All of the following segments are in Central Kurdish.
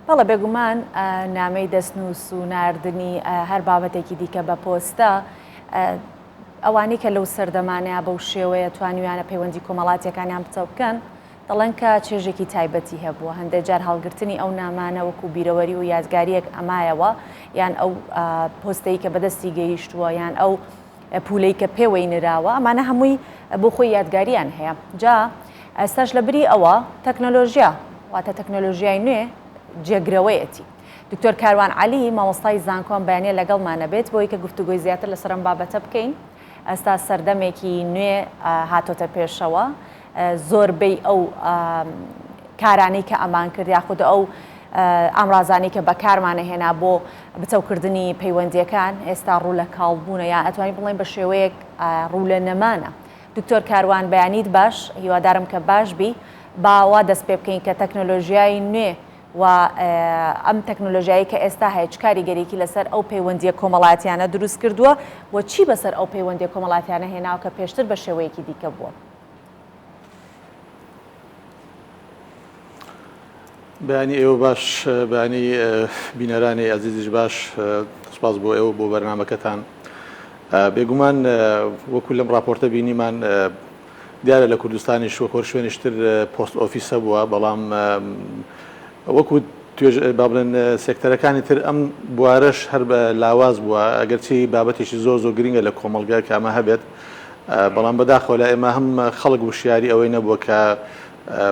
بەڵە بێگومان نامەی دەستنووس و ناردنی هەر بابەتێکی دیکە بە پۆستە ئەوانەی کە لەو سەردەمانەیە بەو شێوەیە توانیویانە پەیوەندی کۆمەڵاتیەکانیان بچە بکەن دەڵێن کە چێژێکی تایبەتی هەبووە هەندێک جار هەڵگرتنی ئەو نامانە وەکو بیرەوەری و یادگاریەک ئەمایەوە یان ئەو پۆستەی کە بەدەستی گەیشتووە یان ئەو پولەی کە پێوەی نراوە ئەمانە هەمووی بۆ خۆی یادگاریان هەیە جا ئێستاش لە بری ئەوە تەکنۆلۆژیا واتە تەکنۆلۆژیای نوێ جێگرەوەیەتی دکتۆر کاروان عەلی مامۆستای زانکۆم بەیانیە لەگەڵمانە بێت بۆی کە گفتوگۆی زیاتر لەسەر ئەم بابەتە بکەین ئێستا سەردەمێکی نوێ هاتۆتە پێشەوە زۆربەی ئەو کارانەی کە ئەمان کرد یاخود ئەو ئامرازانی کە بەکارمانە هێنا بۆ بچەوکردنی پەیوەندیەکان ئێستا ڕوو لە کاڵبوونە یان ئەتوانین بڵێن بە شێوەیەک ڕوو لە نەمانە دکتۆر کاروان بەیانیت باش هیوادارم کە باش بی باوا دەست پێ بکەین کە تەکنۆلۆژیای نوێ و ئەم تەکنۆلۆژیایی کە ئێستا هەیە چ کاریگەریەکی لەسەر ئەو پەیوەندیە کۆمەڵاتیانە دروست کردووە و چی بەسەر ئەو پەیوەندیە کۆمەڵاتیانە هێناوە کە پێشتر بە شێوەیەکی دیکە بووە. بەیانی ئێوە باش بەیانی بینەرانی عەزیزیش باش سوپاس بۆ ئێوە بۆ بەرنامەکەتان بێگومان وەکو لەم راپۆرتە بینیمان دیارە لە کوردستانی شوۆ شوێنشتر پۆست ئۆفیسە بووە بەڵام وەکو با بڵێن سێکتەرەکانی تر ئەم بوارەش هەر بە لاواز بووە ئەگەرچی بابەتێکی زۆر گرنگە لە کۆمەڵگە کە ئەمە هەبێت بەڵام بەداخەوە لە ئێمە هەم خەڵک وشیاری ئەوەی نەبووە کە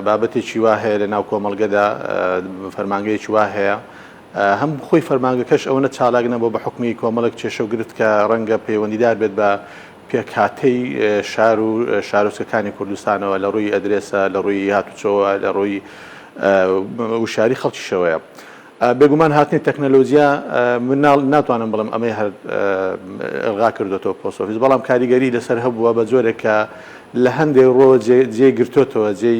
بابەتێکی وا هەیە لە ناو کۆمەڵگەدا فەرمانگەیەکی وا هەیە هەم خۆی فەرمانگەکەش ئەوە نە چالاک نەبوو بە حکمی کۆمەڵک کێشە و گرت کە ڕەنگە پەیوەندیدار بێت بە پێکهاتەی شار و شارۆچکەکانی کوردستانەوە لە ڕووی ئەدرێسە لە ڕووی هاتوچۆوە لە ڕووی وشاری خەڵکیشەوەیە بێگومان هاتنی تەکنەلۆژیا من ناتوانم بڵم ئەمەی هەر ئەلغا کردوێتەوە پۆست ئۆفیس بەڵام کاریگەری لەسەر هەبووە بە جۆرێک کە لە هەندێک ڕۆ جێی گرتوتەوە جێی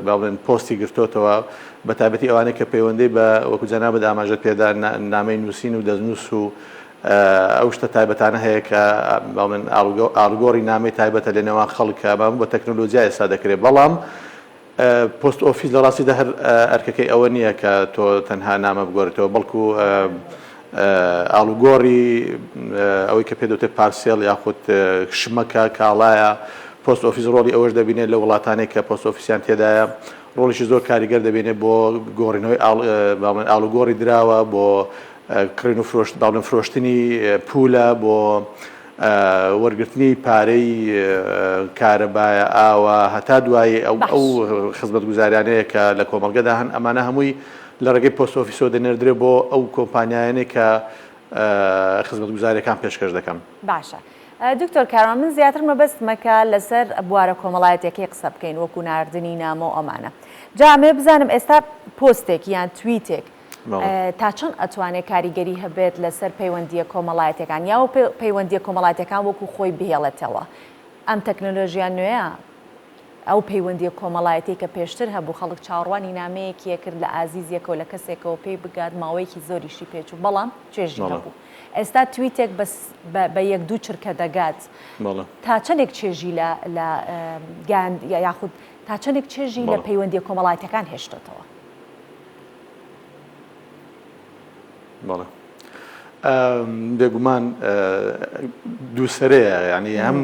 با بڵێن پۆستی گرتوتەوە بە تایبەتی ئەوانەیە کە پەیوەندی بە وەکو جەنابەت ئاماژە پێدا نامەی نووسین و دەستنووس و ئەو شتە تایبەتانە هەیە کە باڵێن ئاڵگۆڕی نامەی تایبەتە لە نێوان خەڵکە ئەمە بە تەکنۆلۆژیا ئێستا دەکرێت بەڵام پۆست ئۆفیس لە ڕاستیدا هەر ئەرکەکەی ئەوە نییە کە تۆ تەنها نامە بگۆڕیتەوە بەڵکو ئاڵگۆڕی ئەوەی کە پێدەوتێت پارسێڵ یاخود شمەکە کاڵایە پۆست ئۆفیس ڕۆڵی ئەوەش دەبینێت لە وڵاتانێک کە پۆست ئۆفیسیان تێدایە ڕۆڵیشی زۆر کاریگەر دەبینێت بۆ گۆڕینەوەی ئاڵوگۆڕی دراوە بۆ کڕین و باڵێن فرۆشتنی پولە بۆ وەرگرتنی پارەی کارەبایە ئاوە هەتا دوایی ئەو خزمەت گوزاریانەیە کە لە کۆمەڵگەدا هەن ئەمانە هەمووی لە ڕێگەی پۆست ئۆفیسەوە دەنێردرێت بۆ ئەو کۆمپانیایانەی کە خزمەت گوزاریەکان پێشکەش دەکەن. باشە. دکتۆر کاروان من زیاتر مەبەستمەکە لەسەر بوارە کۆمەڵایەتێکی قسە بکەین وەکو ناردنی نامە و ئەمانە. جا ئەمێ بزانم ئێستا پۆستێک یان تویتێک تا چەند ئەتوانێت کاریگەری هەبێت لەسەر پەیوەندیە کۆمەڵایەتەکان یا پەیوەندیە کۆمەڵایەتەکان وەکو خۆی بهێڵێتەوە ئەم تەکنۆلۆژیان نوێیە ئەو پەیوەندیە کۆمەڵایەتی کە پێشتر هەبوو خەڵک چاڕوانی نامەیەکیە کرد لە ئازیزیەکەوە لە کەسێکەوە پێی بگات ماوەیەکی زۆریشی پێچوو بەڵام چێژی هەبوو ئێستا تویتێک بە یەک دوو چرکە دەگات تا چەندێک چێژی لە یاخود تا چەندێک چێژی لە پەیوەندیە کۆمەڵایەتەکان هێشتێتەوە. بەڵێ بێگومان دووسەرەیە ینی هەم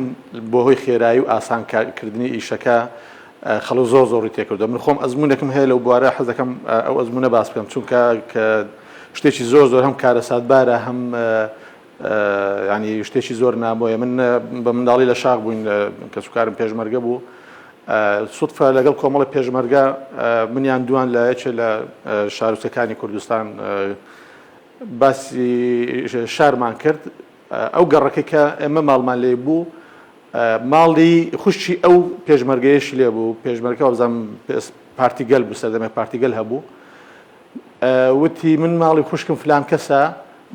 بۆ هۆی خێرایی و ئاسانکردنی ئیشەکە خەڵک زۆری تێکردو من خۆم ئەزمونێکم هەیە لەو بوارە حەز دەکەم ئەو ئەزمونە باس بکەم چونکە کە شتێکی زۆر هەم کارە ساتبارە هەم ینی شتێکی زۆر نابۆیە من بە منداڵی لە شاق بووین کە سوکارم پێشمەرگە بوو سوتفە لەگەڵ کۆمەڵی پێشمەرگە منیان دوان لە یەکێ لە شارۆچکەکانی کوردستان باسی شارمان کرد ئەو گەڕەکەی کە ئێمە ماڵمان لێ بوو ماڵی خوشتی ئەو پێشمەرگەیەش لێ بوو پێشمەرگە بزانم پارتیگەل بوو سەردەمێ پارتیگەل هەبوو وتی من ماڵی خوشکم فلان کەسە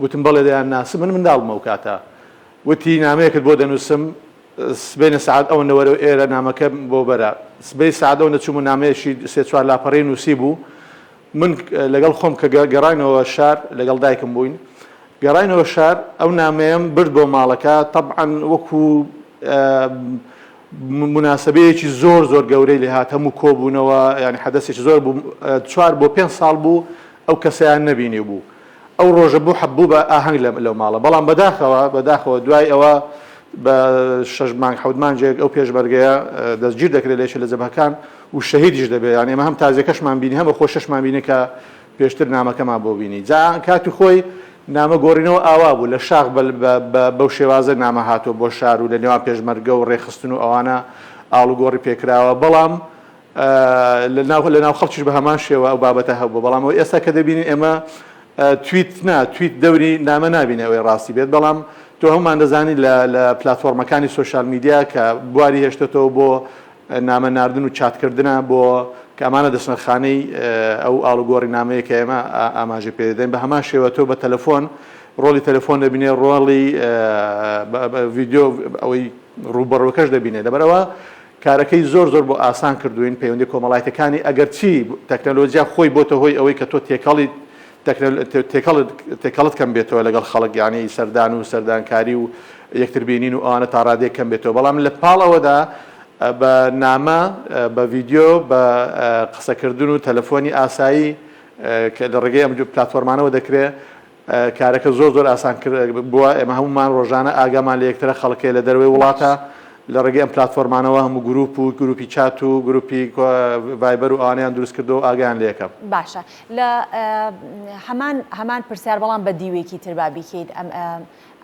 گوتم بەڵێ دەیان ناسم من منداڵمە و کاتە وتی نامەیەکت بۆ دەنووسم سبەینە سعات ئەو نەوەرە ئێرە نامەکە بۆ بەرە سبەی سعات ئەو نەچووم نامەیەشی سێ چوار لاپەڕەی نووسی بوو من لەگەڵ خۆم کە گەڕاینەوە شار لەگەڵ دایکم بووین گەڕاینەوە شار ئەو نامەیەم برد بۆ ماڵەکە طبعاً وەکو مناسبەیەکی زۆر گەورەی لێ هات هەموو کۆبوونەوە ینی حەدەسێکی زۆر بوو 4 بۆ 5 ساڵ بوو ئەو کەسیان نەبینی بوو ئەو ڕۆژە بوو حەبوو بە ئاهەنگ لەو ماڵە بەڵام بەداخەوە دوای ئەوە بە 6 مانگ 7 مانجێک ئەو پێشمەرگەیە دەستگیر دەکرێت لێش لە جەبهەکان و شەهیدیش دەبێت یان ئێمە هەم تازیەکەشمان بینی هەمە خۆشەشمان بینی کە پێشتر نامەکەمان بۆ بینی جا کاتی خۆی نامە گۆڕینەوە ئاوا بوو لە شاخ بەو شێوازە نامە هاتۆ بۆ شار و لە نێوان پێشمەرگە و ڕێخستن و ئەوانە ئاڵوگۆڕی پێکراوە بەڵام لە ناو خەڵکیش بە هەمان شێوە ئەو بابەتە هەبوو بەڵام ئەو ئێستا کە دەبینین ئێمە تویت دەوری نامە نبینێ ئەوەی ڕاستی بێت بەڵام تۆ هەمومان دەزانی لە پلتفۆرمەکانی سوۆشال میدیا کە بواری هێشتێتەوە بۆ نامە ناردن و چاتکردنە بۆ کە ئەمانە دەستنەرخانەی ئەو ئاڵوگۆڕی نامەیە کە ئێمە ئاماژە پێدەین بە هەمان شێوە تۆ بە تەلەفۆن ڕۆڵی تەلەفۆن دەبینێ ڕۆڵی ڤیدیۆ ئەوەی ڕووبەڕەوەکەش دەبینێ لەبەرەوە کارەکەی زۆر بۆ ئاسان کردوین پەیوەندی کۆمەڵایەتەکانی ئەگەر چی تەکنەلۆژیا خۆی بۆتە هۆی ئەوەی کە تۆ تێکەڵت کەم بێتەوە لەگەڵ خەڵک یانی سەردان و سەردانکاری و یەکتربینین و ئەوانە تا ڕادێک کەم بێتەوە بەڵام لە پاڵەوەدا بە نامە بە ڤیدیۆ بە قسەکردن و تەلەفۆنی ئاسایی کە لە ڕێگەی ئەم پلتفۆرمانەوە دەکرێت کارەکە زۆر ئاسان بووە ئێمە هەمومان ڕۆژانە ئاگامان لە یەکترە خەڵکێ لە دەروێ وڵاتە لە ڕێگەی ئەم پلتفۆرمانەوە هەموو گروپ و گروپی چات و گروپی ڤایبەر و ئەوانیان دروست کردو و ئاگیان لێ یەکەم باشە لە هەمان پرسیار بەڵام بە دیوێکی تربا بیکەیت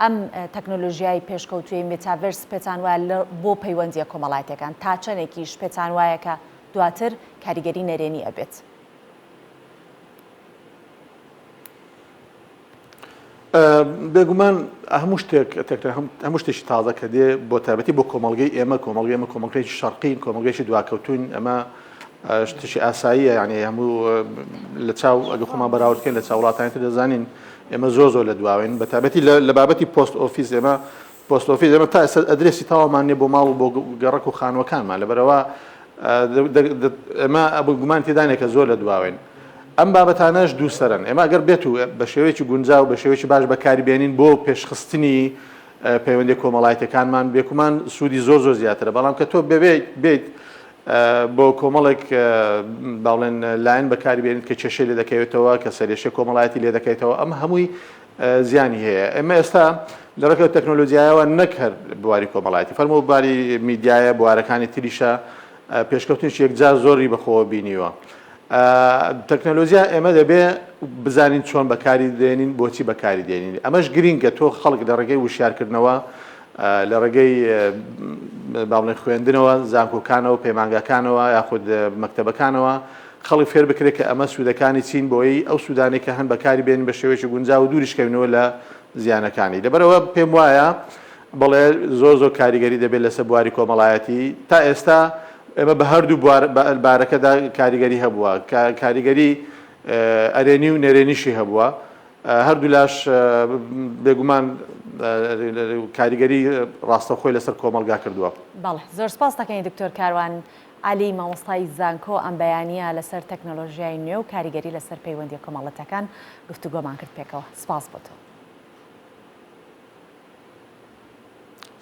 ئەم تەکنۆلۆژیای پێشکەوتوی مێتاڤەرس پێتان وایە بۆ پەیوەندیە کۆمەڵایەتەکان تا چەندێکیش پێتان وایە کە دواتر کاریگەری نەرێنی ئەبێت بێگومان هەموو شتێکی تازە کە دێ بۆ تایبەتی بۆ کۆمەڵگەی ئێمە کۆمەڵگەیەکی شەرقین کۆمەڵگەیەکی دواکەوتوین ئەمە شتێکی ئاساییە یعنی هەموو لە چاو ئەگە خۆمان بەراوردکەین لە چاو وڵاتانی تر دەزانین ئێمە زۆر لە دواوین بە تایبەتی لە بابەتی پۆست ئۆفیس ئێمە تا ئێستا ئەدرێسی تاوامان نیە بۆ ماڵ و بۆ گەڕەک و خانوەکانمان لەبەرەوە ئێمە گومان تێدانێک کە زۆر لە دواوین ئەم بابەتانەش دوو سەرن ئێمە ئەگەر بێت و بە شێوەیەکی گونجاو بە شێوەیەکی باش بەکاریبێنین بۆ پێشخستنی پەیوەندی کۆمەڵایەتەکانمان بێکومان سوودی زۆر زیاترە بەڵام کە تۆ بێت بۆ کۆمەڵێک باڵێن لاین بەکاریبێنیت کە کێشەی لێ دەکەوێتەوە کە سەرێشە کۆمەڵایەتی لێ دەکەیتەوە ئەم هەمووی زیانی هەیە ئێمە ئێستا لە ڕێگەی تەکنۆلۆژیایەوە نەک هەر بواری کۆمەڵایەتی فەرموو بواری میدیایە بوارەکانی تریشە پێشکەوتنیش یەکجار زۆری بەخۆوە بینیوە تەکنۆلۆژیا ئێمە دەبێ بزانین چۆن بەکاری دێنین بۆچی بەکاری دێنین ئەمەش گرینگە تۆ خەڵک لە ڕێگەی وشیارکردنەوە لە ڕێگەی باڵێن خوێندنەوە زانکۆکانەوە پەیمانگاکانەوە یاخود مەکتەبەکانەوە خەڵک فێر بکرێت کە ئەمە سوودەکانی چین بۆی ئەو سوودانێک کە هەن بەکاری بێنین بە شێوەیەکی گونجاو و دووریشکەوینەوە لە زیانەکانی لەبەرەوە پێم وایە بەڵێ زۆر کاریگەری دەبێت لەسەر بواری کۆمەڵایەتی تا ئێستا ئێمە بە هەردوو بارەکەدا کاریگەری هەبووە کاریگەری ئەرێنی و نێرێنیشی هەبووە هەردوو لاش بێگومان کاریگەری ڕاستەخۆی لەسەر کۆمەلگا کردووە بەڵێ زۆر سپاس دەکەین دکتۆر کاروان علی مامۆستای زانکۆ ئەم بەیانیە لەسەر تەکنۆلۆژیای نوێ و کاریگەری لەسەر پەیوەندی کۆمەڵەتەکان گفتوگۆمان کرد پێکەوە سپاس بۆ تۆ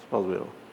سپاس بێەوە